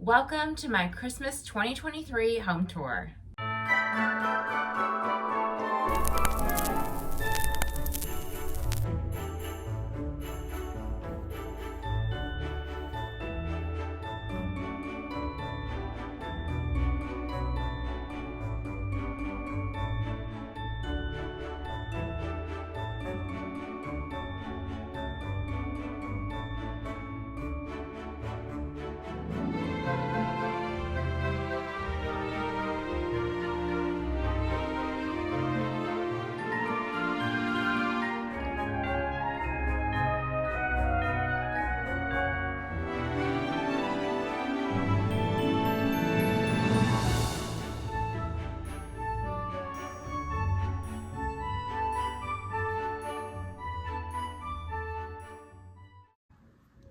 Welcome to my Christmas 2023 home tour.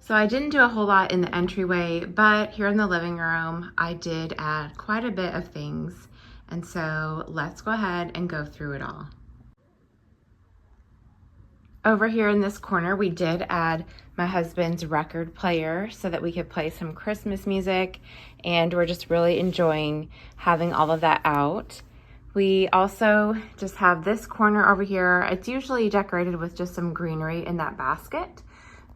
So I didn't do a whole lot in the entryway, but here in the living room, I did add quite a bit of things. And so let's go ahead and go through it all. Over here in this corner, we did add my husband's record player so that we could play some Christmas music, and we're just really enjoying having all of that out. We also just have this corner over here. It's usually decorated with just some greenery in that basket,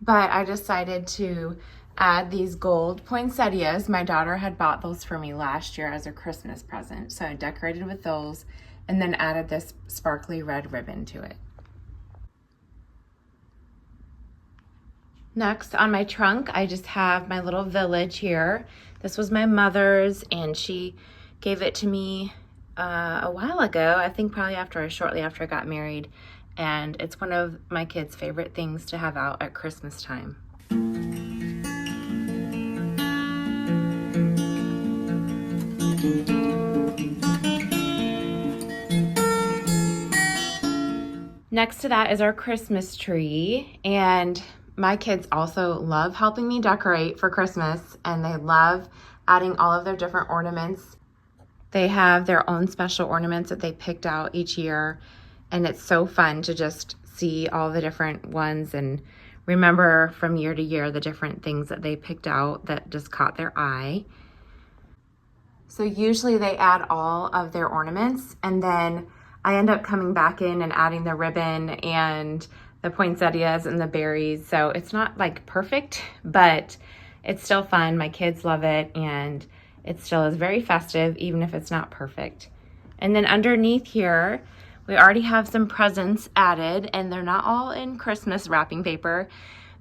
but I decided to add these gold poinsettias. My daughter had bought those for me last year as a Christmas present, so I decorated with those and then added this sparkly red ribbon to it. Next, on my trunk, I just have my little village here. This was my mother's, and she gave it to me a while ago, I think probably shortly after I got married, and it's one of my kids' favorite things to have out at Christmas time. Next to that is our Christmas tree, and my kids also love helping me decorate for Christmas, and they love adding all of their different ornaments. They have their own special ornaments that they picked out each year, and it's so fun to just see all the different ones and remember from year to year the different things that they picked out that just caught their eye. So usually they add all of their ornaments, and then I end up coming back in and adding the ribbon and the poinsettias and the berries. So it's not like perfect, but it's still fun. My kids love it, and it still is very festive, even if it's not perfect. And then underneath here, we already have some presents added, and they're not all in Christmas wrapping paper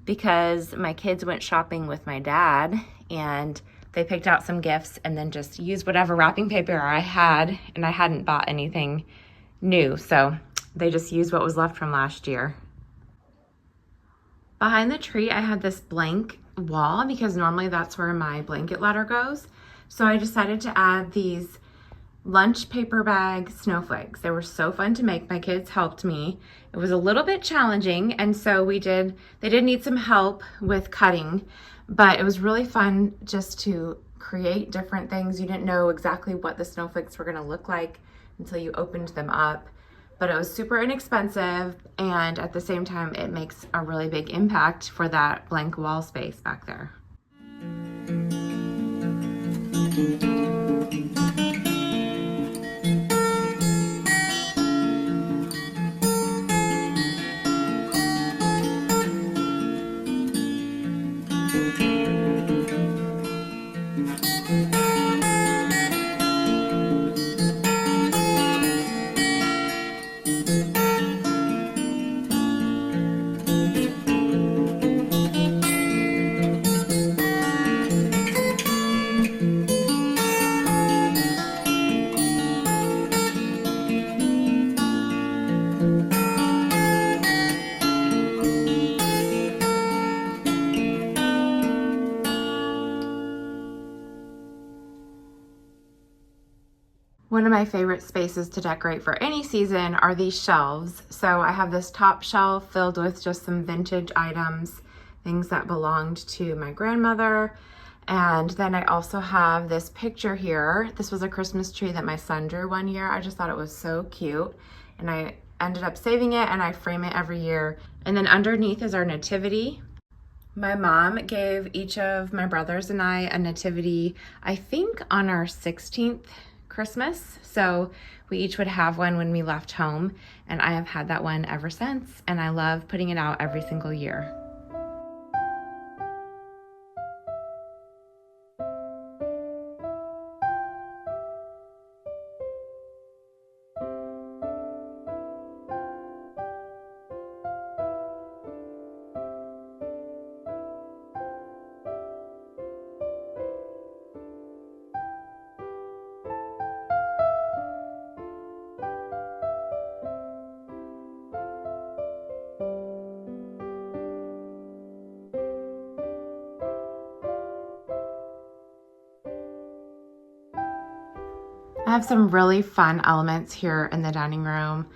because my kids went shopping with my dad and they picked out some gifts and then just used whatever wrapping paper I had, and I hadn't bought anything new, so they just used what was left from last year. Behind the tree, I had this blank wall because normally that's where my blanket ladder goes. So I decided to add these lunch paper bag snowflakes. They were so fun to make. My kids helped me. It was a little bit challenging, and so they did need some help with cutting, but it was really fun just to create different things. You didn't know exactly what the snowflakes were going to look like until you opened them up, but it was super inexpensive, and at the same time it makes a really big impact for that blank wall space back there. One of my favorite spaces to decorate for any season are these shelves. So I have this top shelf filled with just some vintage items, things that belonged to my grandmother. And then I also have this picture here. This was a Christmas tree that my son drew one year. I just thought it was so cute, and I ended up saving it, and I frame it every year. And then underneath is our nativity. My mom gave each of my brothers and I a nativity, I think on our 16th Christmas. So we each would have one when we left home, and I have had that one ever since, and I love putting it out every single year. I have some really fun elements here in the dining room.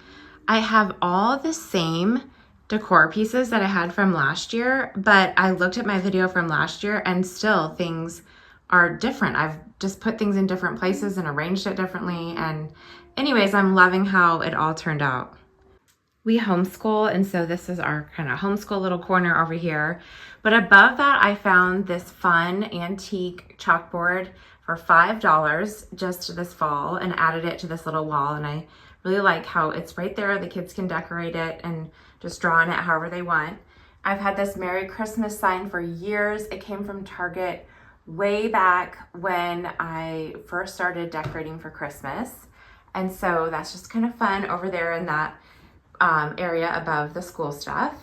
I have all the same decor pieces that I had from last year, but I looked at my video from last year and still things are different. I've just put things in different places and arranged it differently. And anyways, I'm loving how it all turned out. We homeschool, and so this is our kind of homeschool little corner over here. But above that, I found this fun antique chalkboard for $5 just this fall and added it to this little wall. And I really like how it's right there. The kids can decorate it and just draw on it however they want. I've had this Merry Christmas sign for years. It came from Target way back when I first started decorating for Christmas. And so that's just kind of fun over there in that area above the school stuff.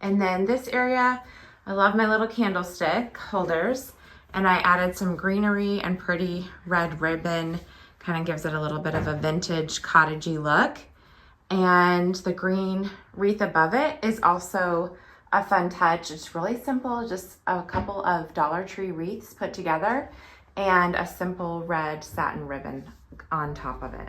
And then this area, I love my little candlestick holders, and I added some greenery and pretty red ribbon, kind of gives it a little bit of a vintage cottagey look. And the green wreath above it is also a fun touch. It's really simple, just a couple of Dollar Tree wreaths put together and a simple red satin ribbon on top of it.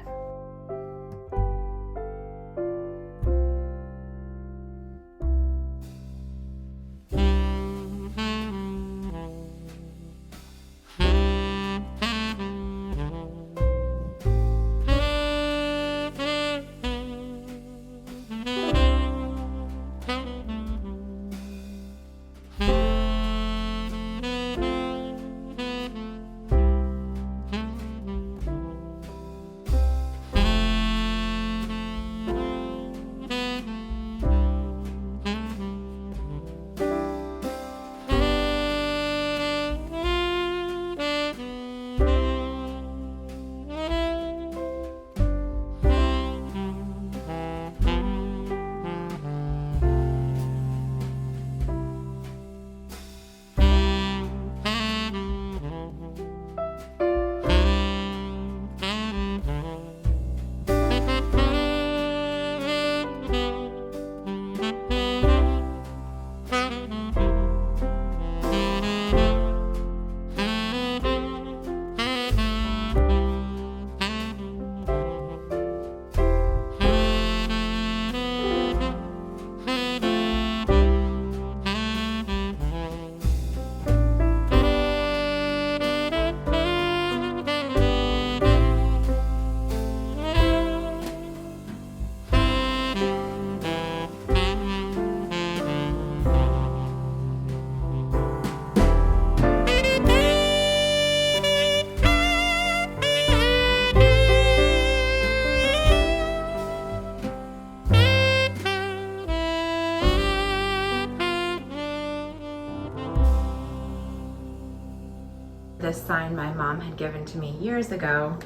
This sign my mom had given to me years ago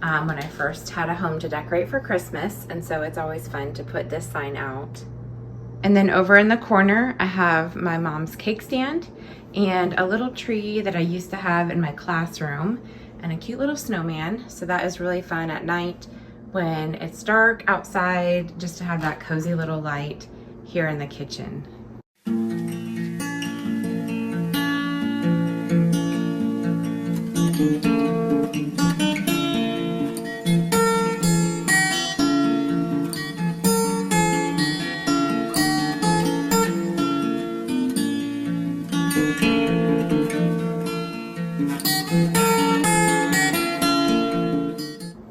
when I first had a home to decorate for Christmas, and so it's always fun to put this sign out. And then over in the corner, I have my mom's cake stand and a little tree that I used to have in my classroom and a cute little snowman. So that is really fun at night when it's dark outside, just to have that cozy little light here in the kitchen.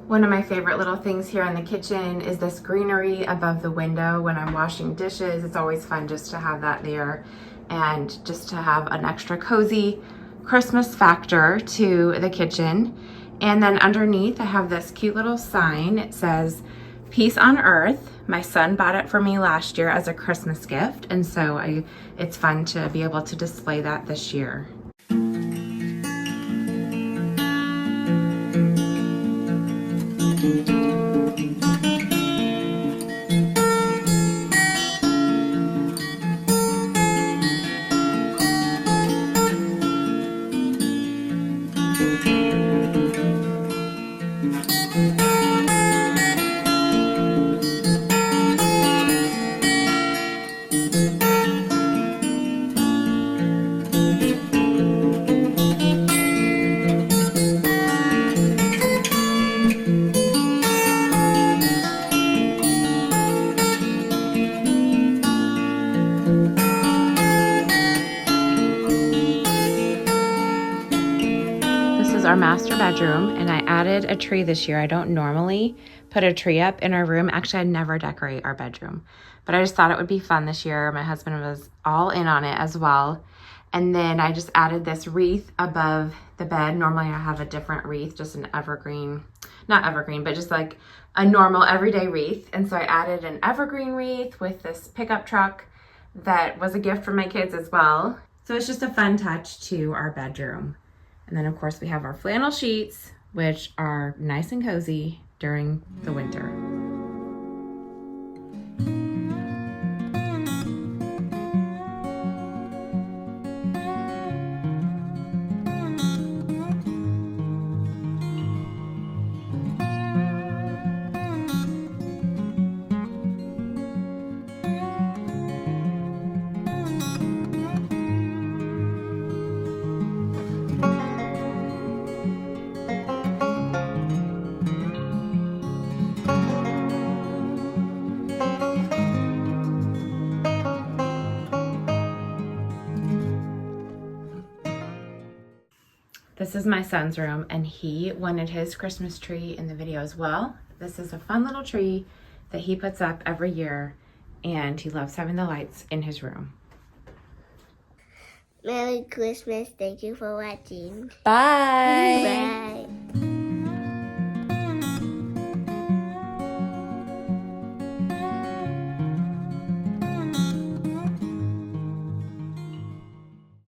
One of my favorite little things here in the kitchen is this greenery above the window when I'm washing dishes. It's always fun just to have that there. and just to have an extra cozy Christmas factor to the kitchen. And then underneath I have this cute little sign. It says, "Peace on Earth." My son bought it for me last year as a Christmas gift, and so it's fun to be able to display that this year. Our master bedroom, and I added a tree this year. I don't normally put a tree up in our room. Actually, I never decorate our bedroom, but I just thought it would be fun this year. My husband was all in on it as well. And then I just added this wreath above the bed. Normally I have a different wreath, just an evergreen, not evergreen, but just like a normal everyday wreath. And so I added an evergreen wreath with this pickup truck that was a gift from my kids as well. So it's just a fun touch to our bedroom. And then of course we have our flannel sheets, which are nice and cozy during the winter. This is my son's room, and he wanted his Christmas tree in the video as well. This is a fun little tree that he puts up every year, and he loves having the lights in his room. Merry Christmas. Thank you for watching. Bye. Bye.